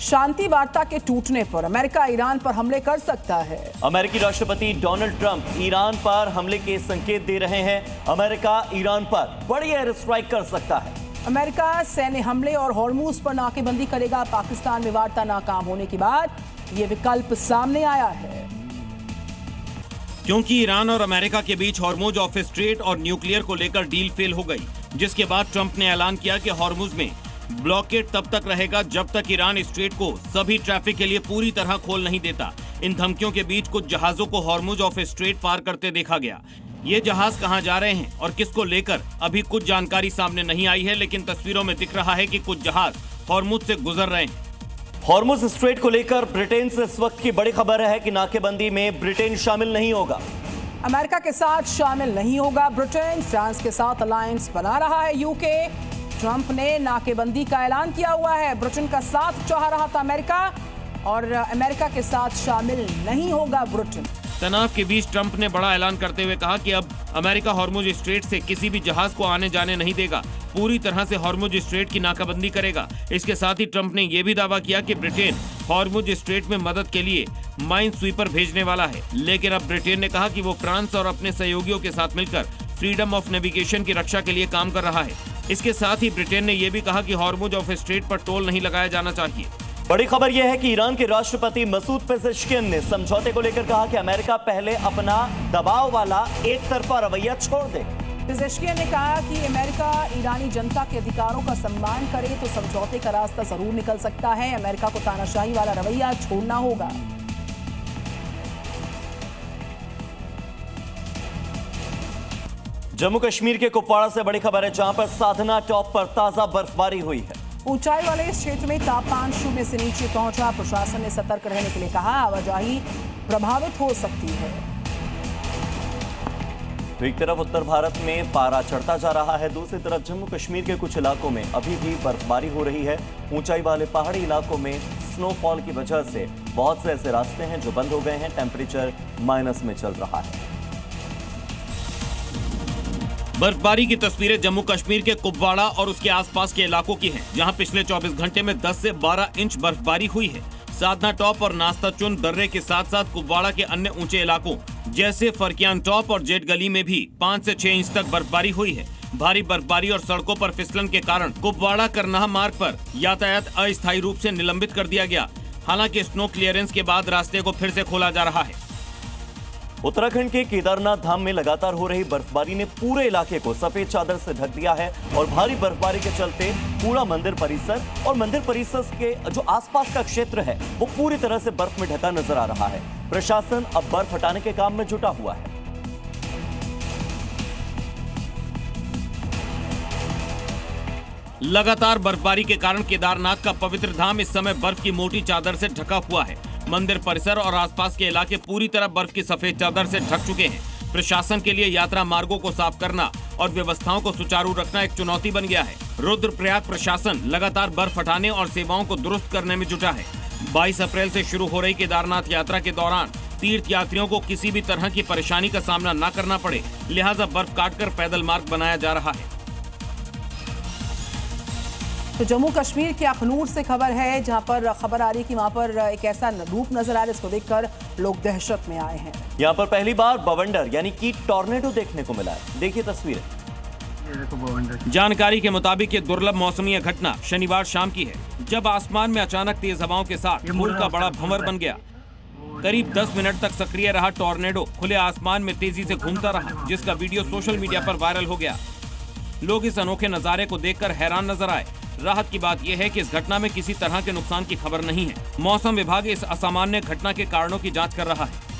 शांति वार्ता के टूटने पर अमेरिका ईरान पर हमले कर सकता है। अमेरिकी राष्ट्रपति डोनाल्ड ट्रंप ईरान पर हमले के संकेत दे रहे हैं। अमेरिका ईरान पर बड़ी एयर स्ट्राइक कर सकता है। अमेरिका सैन्य हमले और हॉर्मूज पर नाकेबंदी करेगा। पाकिस्तान में वार्ता नाकाम होने के बाद यह विकल्प सामने आया है। क्योंकि ईरान और अमेरिका के बीच हॉर्मूज ऑफ स्ट्रेट और न्यूक्लियर को लेकर डील फेल हो गई, जिसके बाद ट्रंप ने ऐलान किया कि हॉर्मूज में ब्लॉकेड तब तक रहेगा जब तक ईरान स्ट्रेट को सभी ट्रैफिक के लिए पूरी तरह खोल नहीं देता। इन धमकियों के बीच कुछ जहाजों को हॉर्मूज ऑफ स्ट्रेट पार करते देखा गया। ये जहाज कहां जा रहे हैं और किसको लेकर अभी कुछ जानकारी सामने नहीं आई है, लेकिन तस्वीरों में दिख रहा है कि कुछ जहाज हॉर्मूज से गुजर रहे हैं। हॉर्मूज स्ट्रेट को लेकर ब्रिटेन से इस वक्त की बड़ी खबर है कि नाकेबंदी में ब्रिटेन शामिल नहीं होगा। अमेरिका के साथ शामिल नहीं होगा ब्रिटेन। फ्रांस के साथ अलायंस बना रहा है यूके। ट्रंप ने नाकेबंदी का ऐलान किया हुआ है। ब्रिटेन का साथ चाह रहा था अमेरिका, और अमेरिका के साथ शामिल नहीं होगा ब्रिटेन। तनाव के बीच ट्रंप ने बड़ा ऐलान करते हुए कहा कि अब अमेरिका हॉर्मूज स्ट्रेट से किसी भी जहाज को आने जाने नहीं देगा, पूरी तरह से हॉर्मूज स्ट्रेट की नाकाबंदी करेगा। इसके साथ ही ट्रंप ने यह भी दावा किया कि ब्रिटेन हॉर्मूज स्ट्रेट में मदद के लिए माइन स्वीपर भेजने वाला है। लेकिन अब ब्रिटेन ने कहा कि वो फ्रांस और अपने सहयोगियों के साथ मिलकर फ्रीडम ऑफ नेविगेशन की रक्षा के लिए काम कर रहा है। इसके साथ ही ब्रिटेन ने यह भी कहा कि हॉर्मूज ऑफ स्ट्रेट पर टोल नहीं लगाया जाना चाहिए। बड़ी खबर यह है कि ईरान के राष्ट्रपति मसूद पेजेश्कियान ने समझौते को लेकर कहा कि अमेरिका पहले अपना दबाव वाला एक तरफा रवैया छोड़ दे। पेजेश्कियान ने कहा कि अमेरिका ईरानी जनता के अधिकारों का सम्मान करे तो समझौते का रास्ता जरूर निकल सकता है। अमेरिका को तानाशाही वाला रवैया छोड़ना होगा। जम्मू कश्मीर के कुपवाड़ा से बड़ी खबर है, जहां पर साधना टॉप पर ताजा बर्फबारी हुई है। ऊंचाई वाले इस क्षेत्र में तापमान शून्य से नीचे पहुंचा। प्रशासन ने सतर्क रहने के लिए कहा, आवाजाही प्रभावित हो सकती है। तो एक तरफ उत्तर भारत में पारा चढ़ता जा रहा है, दूसरी तरफ जम्मू कश्मीर के कुछ इलाकों में अभी भी बर्फबारी हो रही है। ऊंचाई वाले पहाड़ी इलाकों में स्नोफॉल की वजह से बहुत से ऐसे रास्ते हैं जो बंद हो गए हैं। टेम्परेचर माइनस में चल रहा है। बर्फबारी की तस्वीरें जम्मू कश्मीर के कुपवाड़ा और उसके आसपास के इलाकों की हैं, जहां पिछले 24 घंटे में 10 से 12 इंच बर्फबारी हुई है। साधना टॉप और नास्ता चुन दर्रे के साथ साथ कुपवाड़ा के अन्य ऊंचे इलाकों जैसे फरकियान टॉप और जेट गली में भी 5 से 6 इंच तक बर्फबारी हुई है। भारी बर्फबारी और सड़कों पर फिसलन के कारण कुपवाड़ा करनाह मार्ग पर यातायात अस्थायी रूप से निलंबित कर दिया गया। हालांकि स्नो क्लियरेंस के बाद रास्ते को फिर से खोला जा रहा है। उत्तराखंड के केदारनाथ धाम में लगातार हो रही बर्फबारी ने पूरे इलाके को सफेद चादर से ढक दिया है, और भारी बर्फबारी के चलते पूरा मंदिर परिसर और मंदिर परिसर के जो आसपास का क्षेत्र है वो पूरी तरह से बर्फ में ढका नजर आ रहा है। प्रशासन अब बर्फ हटाने के काम में जुटा हुआ है। लगातार बर्फबारी के कारण केदारनाथ का पवित्र धाम इस समय बर्फ की मोटी चादर से ढका हुआ है। मंदिर परिसर और आसपास के इलाके पूरी तरह बर्फ की सफेद चादर से ढक चुके हैं। प्रशासन के लिए यात्रा मार्गों को साफ करना और व्यवस्थाओं को सुचारू रखना एक चुनौती बन गया है। रुद्रप्रयाग प्रशासन लगातार बर्फ हटाने और सेवाओं को दुरुस्त करने में जुटा है। 22 अप्रैल से शुरू हो रही केदारनाथ यात्रा के दौरान तीर्थ यात्रियों को किसी भी तरह की परेशानी का सामना न करना पड़े, लिहाजा बर्फ काटकर पैदल मार्ग बनाया जा रहा है। तो जम्मू कश्मीर के अखनूर से खबर है, जहां पर खबर आ रही है कि वहां पर एक ऐसा रूप नजर आ रहा है जिसको देखकर लोग दहशत में आए हैं। यहां पर पहली बार बवंडर यानी कि टॉर्नेडो देखने को मिला है। देखिए तस्वीरें। जानकारी के मुताबिक ये दुर्लभ मौसमी घटना शनिवार शाम की है, जब आसमान में अचानक तेज हवाओं के साथ धूल का बड़ा भंवर बन गया। करीब 10 मिनट तक सक्रिय रहा टॉर्नेडो खुले आसमान में तेजी से घूमता रहा, जिसका वीडियो सोशल मीडिया पर वायरल हो गया। लोग इस अनोखे नजारे को देखकर हैरान नजर आए। राहत की बात यह है कि इस घटना में किसी तरह के नुकसान की खबर नहीं है। मौसम विभाग इस असामान्य घटना के कारणों की जांच कर रहा है।